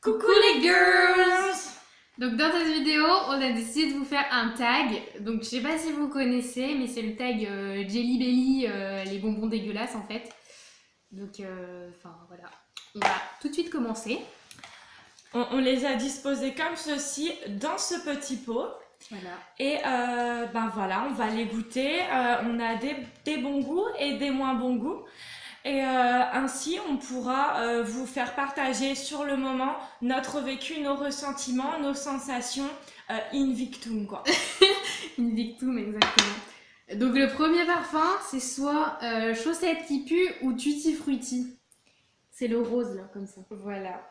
Coucou les girls! Donc dans cette vidéo, on a décidé de vous faire un tag. Donc je sais pas si vous connaissez, mais c'est le tag Jelly Belly, les bonbons dégueulasses en fait. Donc enfin voilà, on va tout de suite commencer. On les a disposés comme ceci dans ce petit pot. Voilà. Et ben voilà, on va les goûter. On a des bons goûts et des moins bons goûts. Et ainsi, on pourra vous faire partager sur le moment notre vécu, nos ressentiments, nos sensations in victum, quoi. Invictum, exactement. Donc le premier parfum, c'est soit chaussette qui pue ou tutti frutti. C'est le rose là, comme ça. Voilà.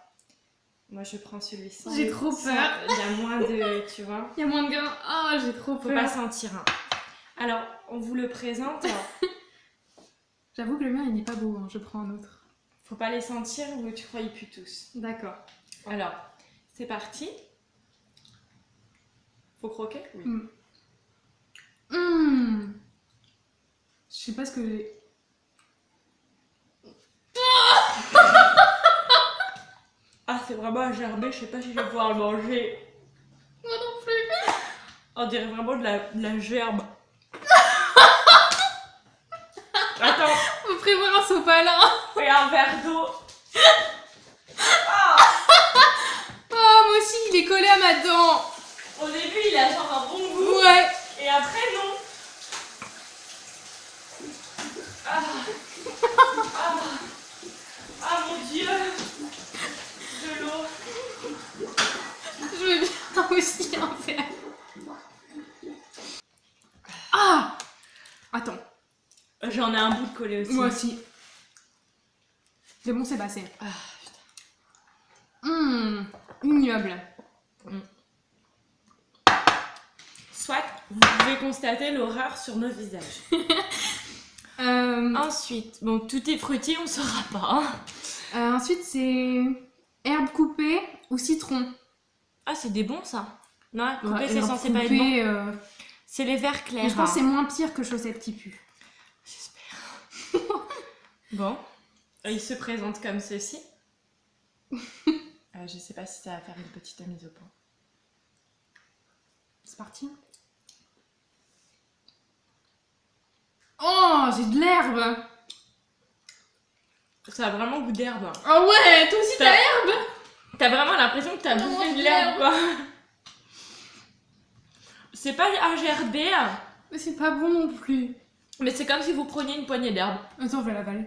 Moi, je prends celui-ci. J'ai trop peur. Il y a moins de, tu vois. Il y a moins de grains. Oh, j'ai trop Faut peur. pas sentir. Hein. Alors, on vous le présente. J'avoue que le mien, il n'est pas beau. Hein. Je prends un autre. Faut pas les sentir ou tu crois ils puent tous. D'accord. Alors, c'est parti. Faut croquer? Oui. Je sais pas ce que j'ai. Ah, c'est vraiment un gerbet, je sais pas si je vais pouvoir le manger. Moi non plus. On dirait vraiment de la gerbe. Attends, Faut prévoir un sopalin. et un verre d'eau. Oh, moi aussi, il est collé à ma dent. Au début, il a genre un bon goût. Ouais. Et après, non. Ah. Ah. Ah mon dieu. De l'eau. Je veux bien aussi en faire. Ah. Attends. J'en ai un bout de collé aussi. Moi aussi. C'est bon, c'est passé. Ah, Ignoble. Soit, vous pouvez constater l'horreur sur nos visages. Ensuite, bon, tutti frutti, on saura pas. Hein. Ensuite, c'est herbe coupée ou citron. Ah, c'est des bons ça. Non, coupé, Ouais, c'est herbe censé pas être coupée, bon. C'est les verts clairs. mais je pense que hein. c'est moins pire que chaussette qui pue. J'espère. Bon, il se présente comme ceci. Je sais pas si ça va faire une petite mise au point. C'est parti. Oh, j'ai de l'herbe. Ça a vraiment goût d'herbe. Ah ouais, toi aussi t'as herbe. T'as vraiment l'impression que t'as Non, bouffé de de l'herbe, quoi. C'est pas un gerbet, Mais c'est pas bon non plus. mais c'est comme si vous preniez une poignée d'herbe. Attends, je vais l'avaler.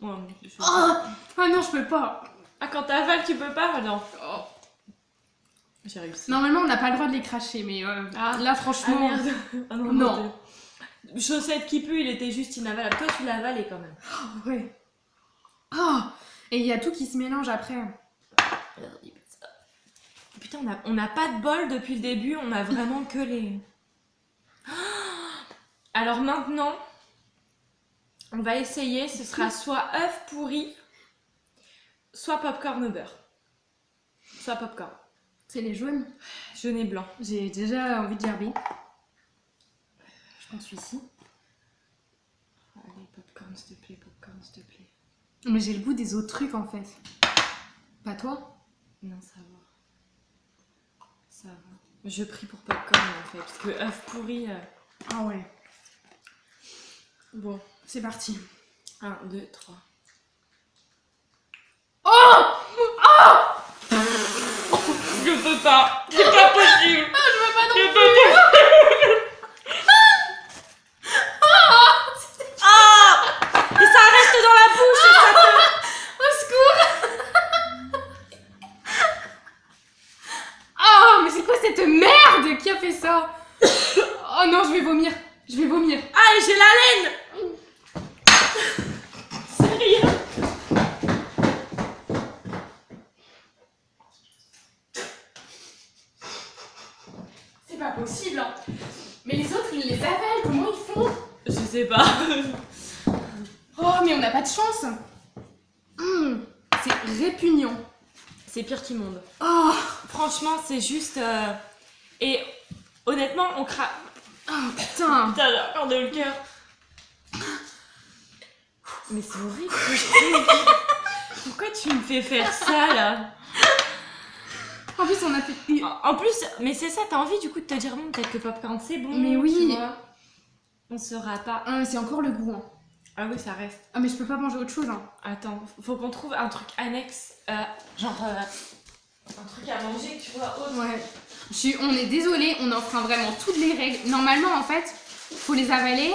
Ouais, Ah non, je peux pas. Ah, quand t'avales, tu peux pas? Non. Oh. J'ai réussi. Normalement, on n'a pas le droit de les cracher, mais là, Ah, franchement. merde. Ah non. Non. Chaussette qui pue, il était juste inavalable. Toi, tu l'as avalé quand même. Oh, ouais. Oh. Et il y a tout qui se mélange après. Putain, on n'a pas de bol depuis le début, on a vraiment que les... Alors maintenant, on va essayer, ce sera soit œuf pourri, soit popcorn au beurre. Soit popcorn. C'est les jaunes. Jaune et blanc. J'ai déjà envie de gerber. Je prends celui-ci. Allez, popcorn s'il te plaît, popcorn s'il te plaît. Mais j'ai le goût des autres trucs en fait. Pas toi? Non, ça va. Ça va. Je prie pour popcorn en fait, parce que œuf pourri... Ah ouais. Bon, C'est parti. 1, 2, 3. Je peux pas, c'est pas possible. Ah, je veux pas non Je plus. peux pas. Ah, et ça reste dans la bouche et ça te... Au secours. Ah, mais c'est quoi cette merde qui a fait ça? Oh non, je vais vomir. Je vais vomir. Ah, et j'ai la laine. Sérieux? C'est pas possible. Hein. Mais les autres, ils les avalent. Comment ils font? Je sais pas. Oh, mais on n'a pas de chance. C'est répugnant. C'est pire qu'immonde. Oh, Franchement, c'est juste... Et honnêtement, on craque... oh putain. Putain, j'ai encore de le cœur. Mais c'est horrible. Pourquoi tu me fais faire ça là? En plus, on a fait... En plus, mais c'est ça, t'as envie du coup de te dire, bon, peut-être que popcorn c'est bon. Mais oui. Tu vois. On saura pas. Ah, c'est encore le goût. Hein. Ah oui, ça reste. Ah, mais je peux pas manger autre chose. Hein. Attends, faut qu'on trouve un truc annexe. Un truc à manger, tu vois, autre. Ouais. On est désolé, on enfreint vraiment toutes les règles. Normalement, en fait, faut les avaler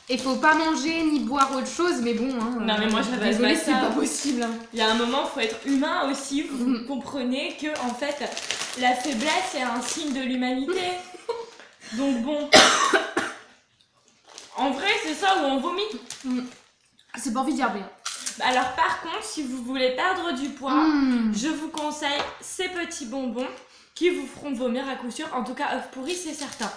et faut pas manger ni boire autre chose, mais bon. Hein, non, mais moi, j'avais désolé, c'est pas possible. Hein. Il y a un moment, faut être humain aussi. Vous comprenez que, en fait, la faiblesse est un signe de l'humanité. Donc, bon. En vrai, c'est ça où on vomit. C'est pas envie de dire bien. Alors, par contre, si vous voulez perdre du poids, je vous conseille ces petits bonbons qui vous feront vomir à coup sûr. En tout cas, œuf pourri, c'est certain.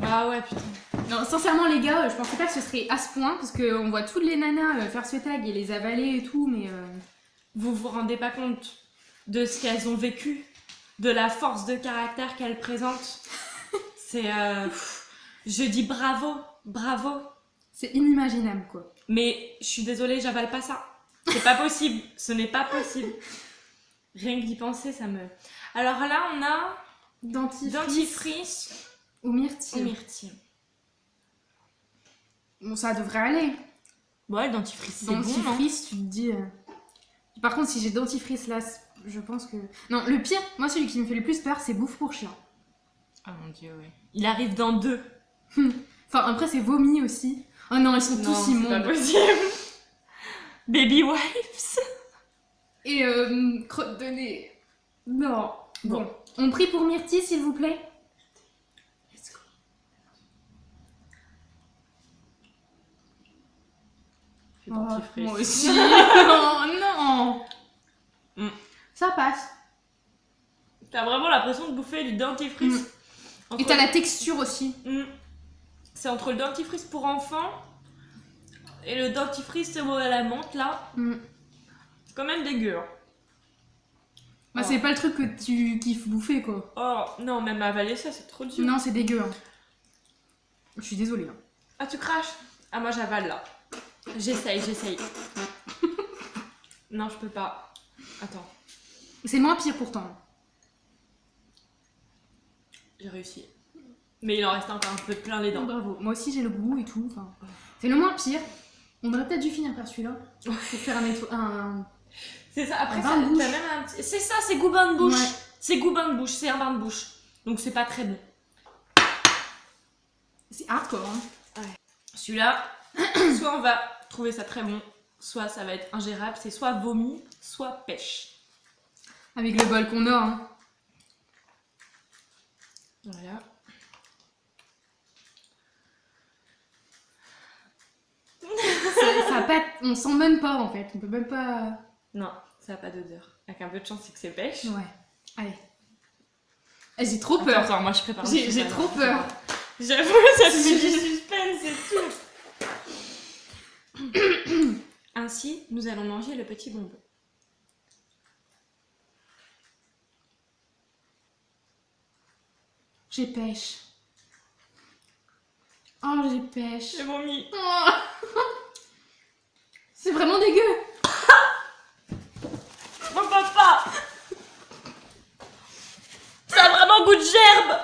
Ah ouais, putain. Non, sincèrement, les gars, je pensais pas que ce serait à ce point parce qu'on voit toutes les nanas faire ce tag et les avaler et tout, mais. Vous vous rendez pas compte de ce qu'elles ont vécu, de la force de caractère qu'elles présentent. C'est. Je dis bravo, bravo. C'est inimaginable, quoi. Mais je suis désolée, j'avale pas ça. C'est pas possible. Ce n'est pas possible. Rien que d'y penser, ça me... Alors là, on a... dentifrice ou myrtille. Ou myrtille. Bon, ça devrait aller. Ouais, le dentifrice, c'est bon, dentifrice, tu te dis... Par contre, si j'ai dentifrice là, je pense que... Non, le pire, moi, celui qui me fait le plus peur, c'est bouffe pour chien. Ah mon dieu, ouais. Il arrive dans 2. Enfin, après, c'est vomi aussi. Oh non, ils sont tous immondes. C'est pas possible. Baby wipes. Et crotte de nez. Non. Bon. On prie pour myrtille, s'il vous plaît. Let's go. Moi aussi. Oh non. Ça passe. T'as vraiment l'impression de bouffer du dentifrice. Et t'as la texture aussi. C'est entre le dentifrice pour enfants et le dentifrice à la menthe là. C'est quand même dégueu. Bah, c'est pas le truc que tu kiffes bouffer, quoi. Oh non, même avaler ça, c'est trop dur. Non, c'est dégueu. Hein. Je suis désolée. Hein. Ah, tu craches? Ah, moi j'avale là. J'essaye. Non, je peux pas. Attends. C'est moins pire pourtant. J'ai réussi. Mais il en reste encore un peu plein les dents. Bravo. Moi aussi j'ai le goût et tout. Enfin, c'est le moins pire. On aurait peut-être dû finir par celui-là. Pour faire un... C'est ça. Après, ça, même un petit... C'est ça, c'est goût bain de bouche. Ouais. C'est goût bain de bouche. C'est un bain de bouche. Donc c'est pas très bon. C'est hardcore. Hein. Ouais. Celui-là, soit on va trouver ça très bon, soit ça va être ingérable. C'est soit vomi, soit pêche. Avec le bol qu'on a. Hein. Voilà. Ça a pas... On sent même pas en fait. On peut même pas... Non, ça a pas d'odeur. Avec un peu de chance, c'est que c'est pêche. Ouais. Allez. J'ai trop peur. Attends, moi je prépare. J'ai trop peur. J'avoue, ça te met du suspense et tout. Ainsi, nous allons manger le petit bonbon. J'ai pêche. Oh, j'ai pêche. J'ai vomi. Oh. C'est vraiment dégueu. Mon papa. Ça a vraiment goût de gerbe.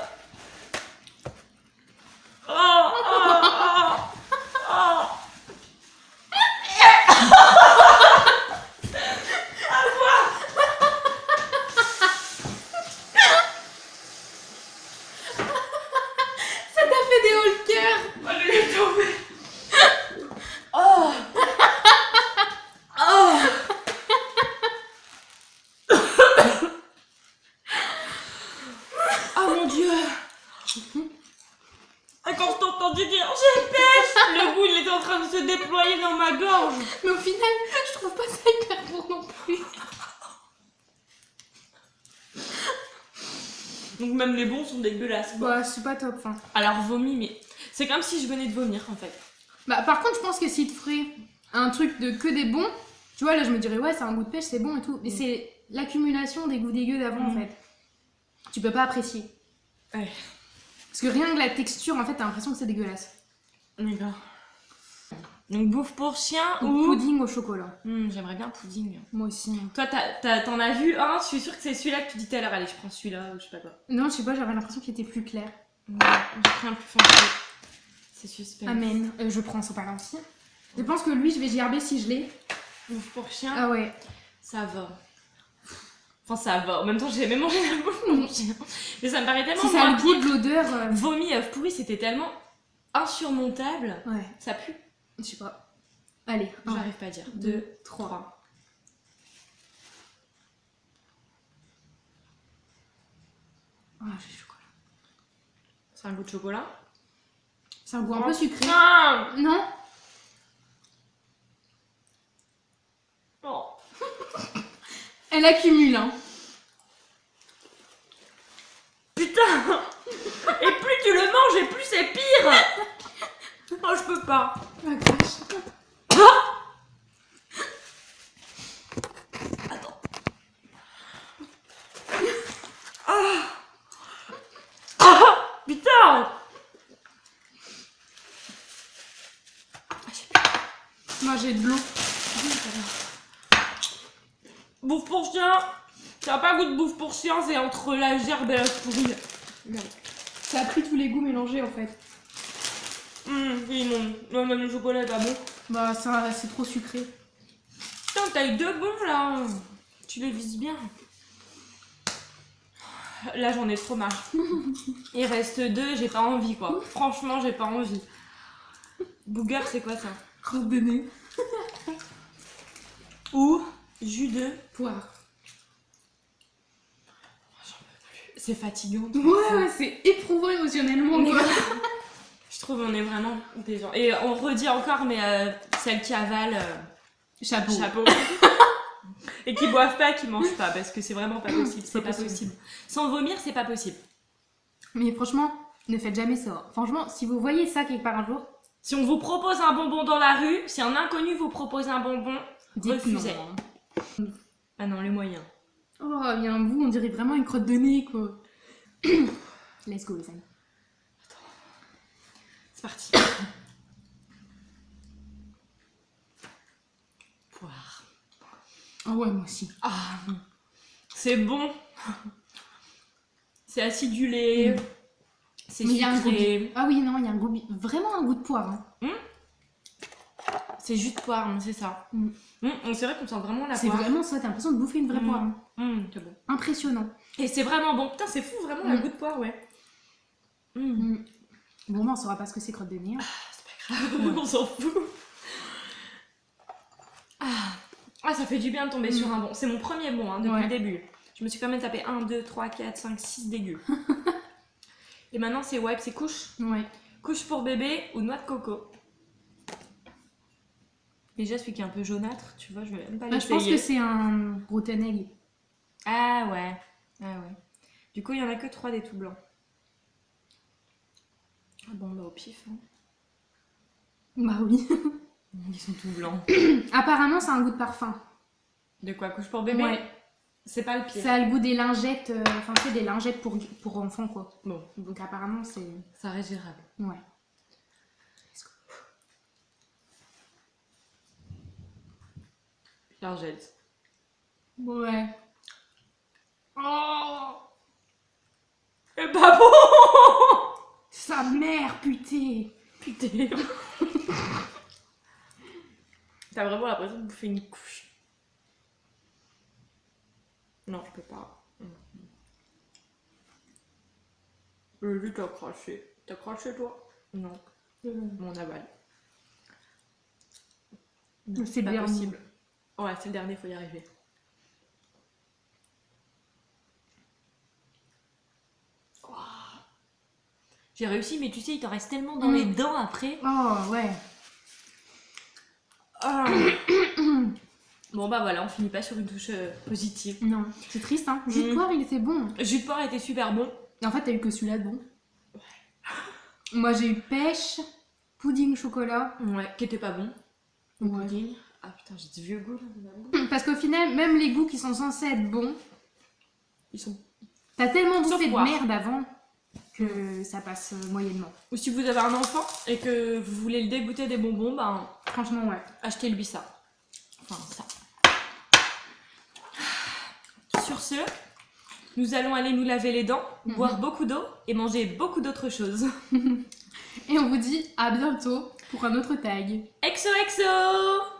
Déployer dans ma gorge. Mais au final, je trouve pas ça hyper bon non plus. Donc même les bons sont dégueulasses. Bah c'est pas top. Hein. Alors vomi, mais c'est comme si je venais de vomir en fait. Bah par contre je pense que s'il te ferait un truc de que des bons, tu vois là je me dirais ouais c'est un goût de pêche, c'est bon et tout. Mais c'est l'accumulation des goûts dégueux d'avant en fait. Tu peux pas apprécier. Ouais. Parce que rien que la texture en fait t'as l'impression que c'est dégueulasse. D'accord. Donc bouffe pour chien Ou ou... pudding au chocolat. J'aimerais bien pudding. Moi aussi. Toi, t'en as vu un, je suis sûre que c'est celui-là que tu dis tout à l'heure. Allez, je prends celui-là ou je sais pas quoi. Non, je sais pas, j'avais l'impression qu'il était plus clair. Ouais, j'ai pris un plus foncé. C'est suspect. Amen. Je prends son aussi. Je pense que lui, je vais gerber si je l'ai. Bouffe pour chien, Ah ouais. ça va. Enfin, ça va. En même temps, j'ai même mangé la bouffe pour mon chien. Mais ça me paraît tellement Si ça a moins le goût pire. de l'odeur. Vomi, œuf pourri, c'était tellement insurmontable. Ouais. Ça pue. Je sais pas. Allez. J'arrive pas à dire. 2, 3. Ah, j'ai le chocolat. C'est un goût de chocolat. C'est un goût un peu sucré. Ah Non? oh. Elle accumule, hein. Putain. Et plus tu le manges, et plus c'est pire. Oh, je peux pas. La vache. Attends. Putain. Moi, j'ai de l'eau. Bouffe pour chien. Ça n'a pas goût de bouffe pour chien, c'est entre la gerbe et la pourrie. Ça a pris tous les goûts mélangés, en fait. Oui, non. Ouais, même le chocolat est pas bon. Bah, ça, c'est trop sucré. Putain, t'as eu 2 bons là. Tu les vises bien. Là, j'en ai trop marre. Il reste 2, j'ai pas envie quoi. Franchement, j'ai pas envie. Booger, c'est quoi ça? Crotte de nez. Ou jus de... Poire. C'est fatigant. Ouais, c'est éprouvant émotionnellement, quoi. Je trouve on est vraiment des gens. Et on redit encore, mais celles qui avalent... Chapeau. Chapeau. Et qui boivent pas, qui mangent pas, parce que c'est vraiment pas possible. C'est pas possible. Sans vomir, c'est pas possible. Mais franchement, ne faites jamais ça. Franchement, si vous voyez ça quelque part un jour, Si on vous propose un bonbon dans la rue, si un inconnu vous propose un bonbon, dites refusez. non. Ah non, les moyens. Oh, il y a un goût, on dirait vraiment une crotte de nez, quoi. Let's go, les amis. C'est parti. Poire. Ah ouais, moi aussi. Ah, c'est bon. C'est acidulé. C'est Mais il y a un goût sucré. Ah oui, non, il y a un goût... Vraiment un goût de poire. Hein. C'est jus de poire, c'est ça. C'est vrai qu'on sent vraiment la C'est poire. vraiment ça, t'as l'impression de bouffer une vraie poire. Hein. C'est bon. Impressionnant. Et c'est vraiment bon. Putain, c'est fou, vraiment, le goût de poire, ouais. Bon, bah, on saura pas ce que c'est crotte de nez. Hein. C'est pas grave, on s'en fout. Ah, ça fait du bien de tomber sur un bon. C'est mon premier bon, hein, depuis le début. Je me suis quand même tapé 1, 2, 3, 4, 5, 6 dégueux. Et maintenant, c'est wipe, c'est couche. Ouais. Couche pour bébé ou noix de coco. Déjà, celui qui est un peu jaunâtre, tu vois, je vais même pas Je l'essayer. pense que c'est un rotten egg. Ah ouais. Du coup, il y en a que 3 des tout blancs. Ah bon, bah au pif. Hein. Bah oui. Ils sont tout blancs. Apparemment, c'est un goût de parfum. De quoi, couche pour bébé? Ouais. C'est pas le pire. Ça a le goût des lingettes, enfin, tu sais, des lingettes pour enfants, quoi. Bon, Donc, apparemment, c'est... ça reste gérable. Ouais. Lingettes. Ouais. Oh! C'est pas bon! Sa mère, putain. Putain. T'as vraiment l'impression de bouffer une couche. Non, je peux pas. Lui, t'as craché. T'as craché, toi? Non. Mon aval. Non, C'est pas bien possible. Ouais, c'est le dernier, faut y arriver. Oh. J'ai réussi, mais tu sais, il t'en reste tellement dans les dents après. Oh, ouais. Bon, bah voilà, on finit pas sur une touche positive. Non, c'est triste, hein. Jus de poire, il était bon. Jus de poire était super bon. Et en fait, t'as eu que celui-là de bon. Moi, j'ai eu pêche, pudding chocolat. Ouais, qui était pas bon. Le Ouais. pudding. Ah putain, j'ai du vieux goût là. Parce qu'au final, même les goûts qui sont censés être bons, Ils sont. t'as tellement Sauf bouffé de poire. merde avant que ça passe moyennement. Ou si vous avez un enfant et que vous voulez le dégoûter des bonbons, ben Franchement, ouais. achetez-lui ça. Enfin, ça. Sur ce, nous allons aller nous laver les dents, boire beaucoup d'eau et manger beaucoup d'autres choses. Et on vous dit à bientôt pour un autre tag. XOXO!